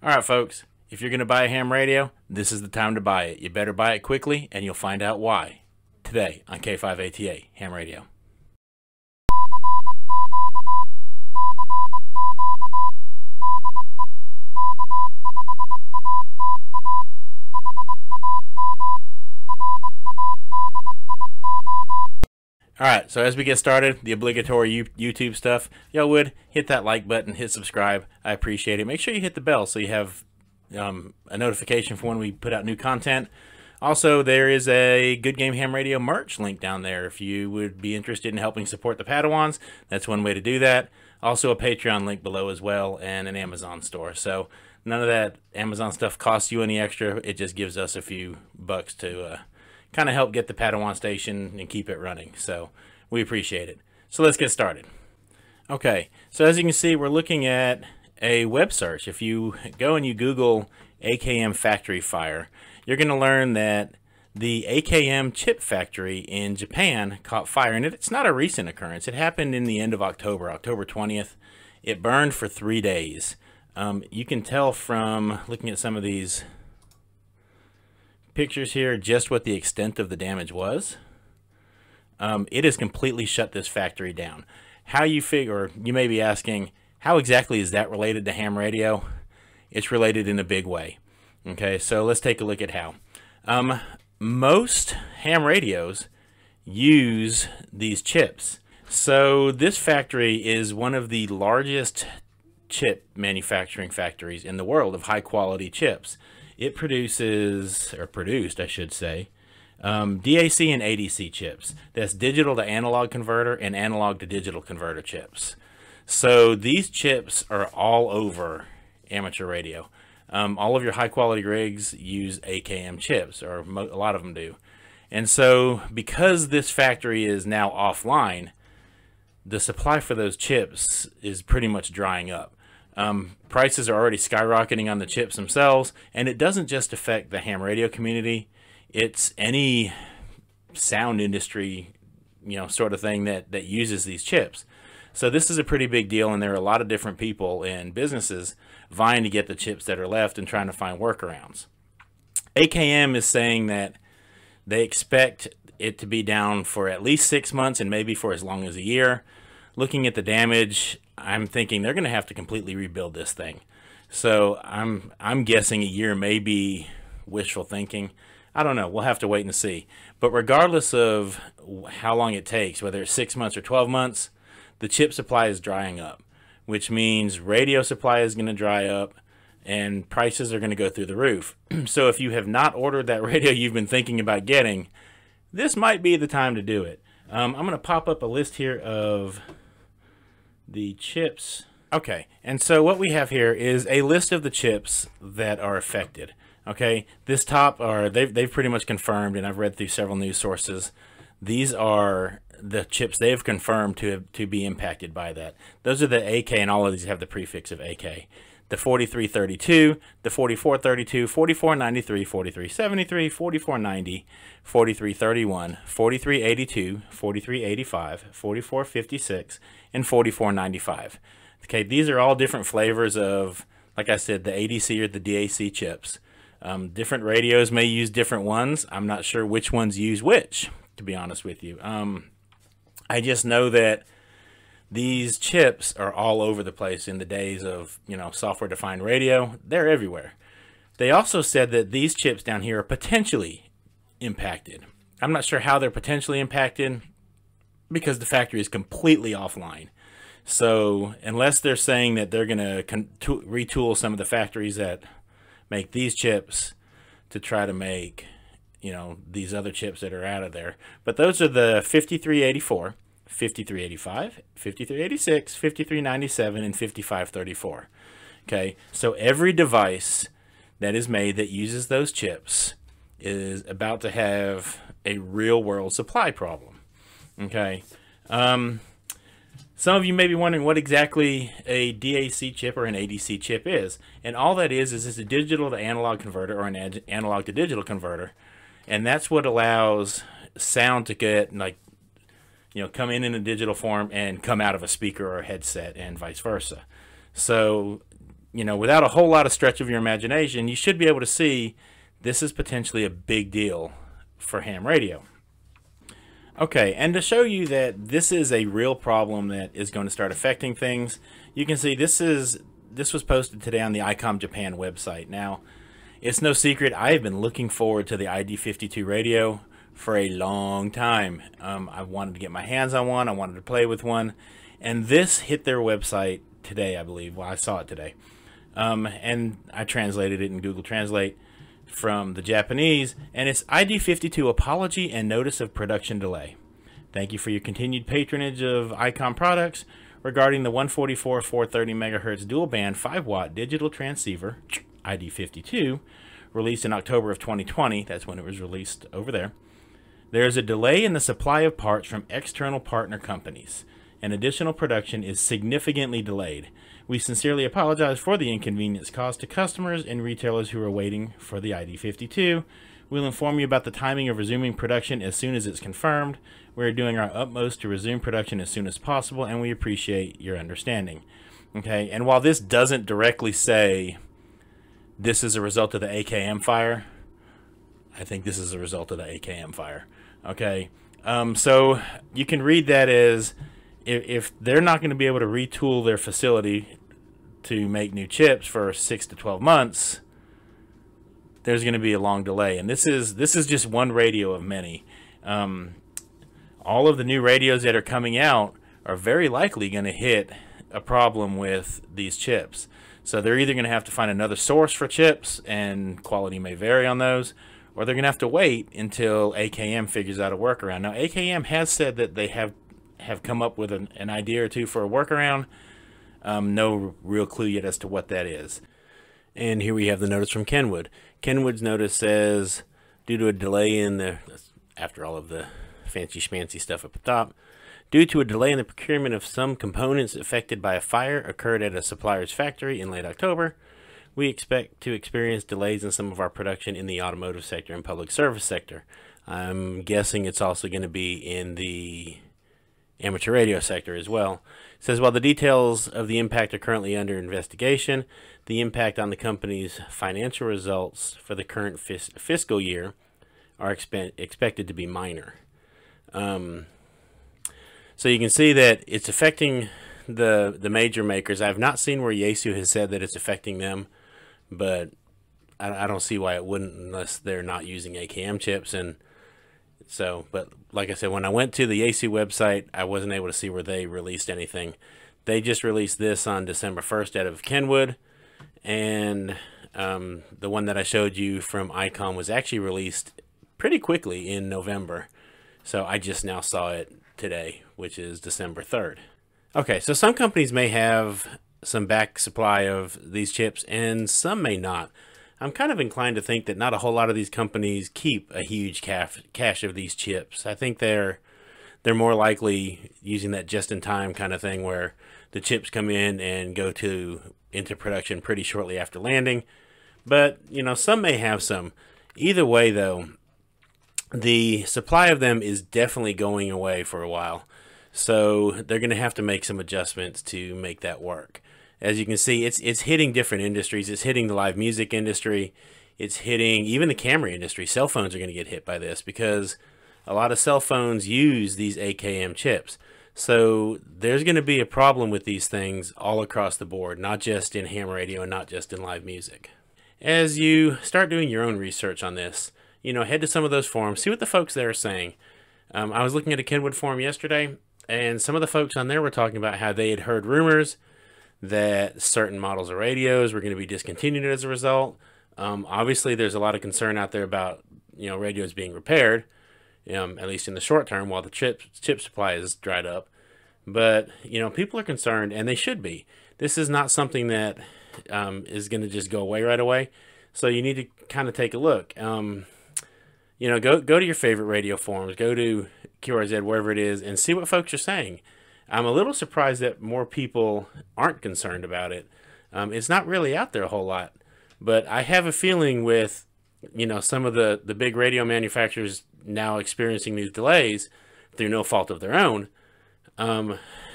All right, folks, if you're going to buy a ham radio, this is the time to buy it. You better buy it quickly, and you'll find out why. Today on K5ATA Ham Radio. Alright, so as we get started, the obligatory YouTube stuff, y'all would hit that like button, hit subscribe. I appreciate it. Make sure you hit the bell so you have a notification for when we put out new content. Also, there is a Goodgame Ham Radio merch link down there. If you would be interested in helping support the Padawans, that's one way to do that. Also, a Patreon link below as well, and an Amazon store. So none of that Amazon stuff costs you any extra. It just gives us a few bucks to kind of help get the Padawan station and keep it running. So we appreciate it. So let's get started. Okay, so as you can see, we're looking at a web search. If you go and you Google AKM factory fire, you're going to learn that the AKM chip factory in Japan caught fire. And it's not a recent occurrence. It happened in the end of October, October 20th. It burned for 3 days. You can tell from looking at some of these pictures here just what the extent of the damage was. It has completely shut this factory down. How you figure, you may be asking, how exactly is that related to ham radio? It's related in a big way. Okay, so let's take a look at how. Most ham radios use these chips. So this factory is one of the largest chip manufacturing factories in the world of high quality chips. It produces, or produced, I should say, DAC and ADC chips. That's digital to analog converter and analog to digital converter chips. So these chips are all over amateur radio. All of your high quality rigs use AKM chips, or a lot of them do. And so because this factory is now offline, the supply for those chips is pretty much drying up. Prices are already skyrocketing on the chips themselves, and it doesn't just affect the ham radio community. It's any sound industry, sort of thing that uses these chips. So this is a pretty big deal, and there are a lot of different people and businesses vying to get the chips that are left and trying to find workarounds. AKM is saying that they expect it to be down for at least 6 months and maybe for as long as a year. Looking at the damage, I'm thinking they're going to have to completely rebuild this thing. So I'm guessing a year may be wishful thinking. I don't know. We'll have to wait and see. But regardless of how long it takes, whether it's 6 months or 12 months, the chip supply is drying up, which means radio supply is going to dry up and prices are going to go through the roof. So if you have not ordered that radio you've been thinking about getting, this might be the time to do it. I'm going to pop up a list here of the chips. Okay, and so what we have here is a list of the chips that are affected. Okay, this top are, they've pretty much confirmed, and I've read through several news sources, these are the chips they've confirmed to be impacted by that. Those are the AK, and all of these have the prefix of AK. The 4332, the 4432, 4493, 4373, 4490, 4331, 4382, 4385, 4456, and 4495. Okay, these are all different flavors of, like I said, the ADC or the DAC chips. Different radios may use different ones. I'm not sure which ones use which, to be honest with you. I just know that these chips are all over the place in the days of, software-defined radio. They're everywhere. They also said that these chips down here are potentially impacted. I'm not sure how they're potentially impacted because the factory is completely offline. So unless they're saying that they're going to retool some of the factories that make these chips to try to make, these other chips that are out of there. But those are the 5384, 5385, 5386, 5397, and 5534. Okay, so every device that is made that uses those chips is about to have a real-world supply problem. Okay, some of you may be wondering what exactly a DAC chip or an ADC chip is, and all that is it's a digital to analog converter or an analog to digital converter, and that's what allows sound to get come in a digital form and come out of a speaker or a headset and vice versa. So you know, without a whole lot of stretch of your imagination, you should be able to see this is potentially a big deal for ham radio. Okay, and to show you that this is a real problem that is going to start affecting things, you can see this was posted today on the ICOM Japan website. Now, it's no secret I have been looking forward to the ID52 radio for a long time. I wanted to get my hands on one. I wanted to play with one, and this hit their website today, I believe. Well, I saw it today, and I translated it in Google Translate from the Japanese, and it's ID52 Apology and Notice of Production Delay. Thank you for your continued patronage of ICOM products regarding the 144 430 MHz dual band 5-watt digital transceiver ID52 released in October of 2020. That's when it was released over there. There is a delay in the supply of parts from external partner companies, and additional production is significantly delayed. We sincerely apologize for the inconvenience caused to customers and retailers who are waiting for the ID52. We'll inform you about the timing of resuming production as soon as it's confirmed. We're doing our utmost to resume production as soon as possible, and we appreciate your understanding. Okay, and while this doesn't directly say this is a result of the AKM fire, I think this is a result of the AKM fire. Okay, so you can read that as if they're not going to be able to retool their facility to make new chips for 6 to 12 months, there's going to be a long delay. And this is just one radio of many. All of the new radios that are coming out are very likely going to hit a problem with these chips. So they're either going to have to find another source for chips, and quality may vary on those, or they're going to have to wait until AKM figures out a workaround. Now, AKM has said that they have come up with an idea or two for a workaround. No real clue yet as to what that is. And here we have the notice from Kenwood. Kenwood's notice says, due to a delay in the, after all of the fancy schmancy stuff up the top, due to a delay in the procurement of some components affected by a fire occurred at a supplier's factory in late October, we expect to experience delays in some of our production in the automotive sector and public service sector. I'm guessing it's also going to be in the amateur radio sector as well. It says, while the details of the impact are currently under investigation, the impact on the company's financial results for the current fiscal year are expected to be minor. So you can see that it's affecting the major makers. I've not seen where Yaesu has said that it's affecting them, but I don't see why it wouldn't unless they're not using AKM chips. And so, but like I said, when I went to the Yaesu website, I wasn't able to see where they released anything. They just released this on December 1st out of Kenwood, and the one that I showed you from ICOM was actually released pretty quickly in November. So I just now saw it today, which is December 3rd. Okay, so some companies may have some back supply of these chips and some may not. I'm kind of inclined to think that not a whole lot of these companies keep a huge cache of these chips. I think they're more likely using that just-in-time kind of thing where the chips come in and go into production pretty shortly after landing. But, you know, some may have some. Either way, though, the supply of them is definitely going away for a while. So they're going to have to make some adjustments to make that work. As you can see, it's hitting different industries. It's hitting the live music industry. It's hitting even the camera industry. Cell phones are going to get hit by this because a lot of cell phones use these AKM chips. So there's going to be a problem with these things all across the board, not just in ham radio and not just in live music. As you start doing your own research on this, you know, head to some of those forums, see what the folks there are saying. I was looking at a Kenwood forum yesterday, and some of the folks on there were talking about how they had heard rumors that certain models of radios were going to be discontinued as a result. Obviously, there's a lot of concern out there about, you know, radios being repaired, at least in the short term, while the chip supply is dried up. But, you know, people are concerned, and they should be. This is not something that is going to just go away right away. So you need to kind of take a look. You know, go to your favorite radio forums, go to QRZ, wherever it is, and see what folks are saying. I'm a little surprised that more people aren't concerned about it. It's not really out there a whole lot, but I have a feeling with, you know, some of the big radio manufacturers now experiencing these delays through no fault of their own,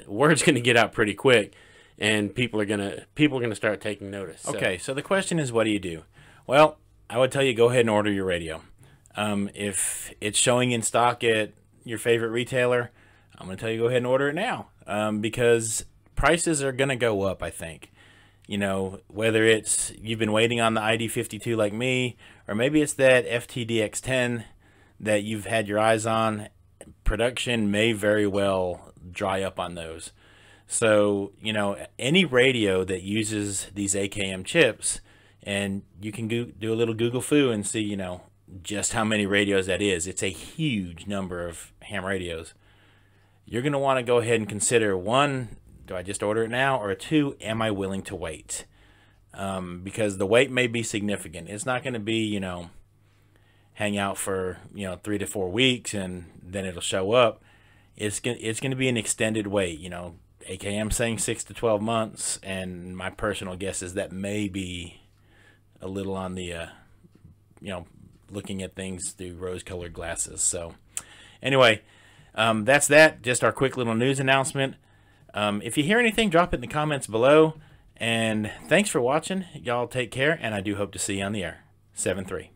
word's going to get out pretty quick. and people are gonna start taking notice. Okay, so the question is, what do you do? Well, I would tell you, go ahead and order your radio. If it's showing in stock at your favorite retailer, I'm going to tell you, go ahead and order it now, because prices are going to go up, I think. You know, whether it's you've been waiting on the ID52 like me, or maybe it's that FTDX10 that you've had your eyes on, production may very well dry up on those. So, you know, any radio that uses these AKM chips, and you can do a little Google foo and see, you know, just how many radios that is. It's a huge number of ham radios. You're going to want to go ahead and consider, one, do I just order it now? Or two, am I willing to wait? Because the wait may be significant. It's not going to be, you know, hang out for, you know, 3 to 4 weeks and then it'll show up. It's going to be an extended wait, you know. AKM saying 6 to 12 months, and my personal guess is that may be a little on the, you know, looking at things through rose-colored glasses. So anyway, that's that. Just our quick little news announcement. If you hear anything, drop it in the comments below. And thanks for watching. Y'all take care, and I do hope to see you on the air. 7-3.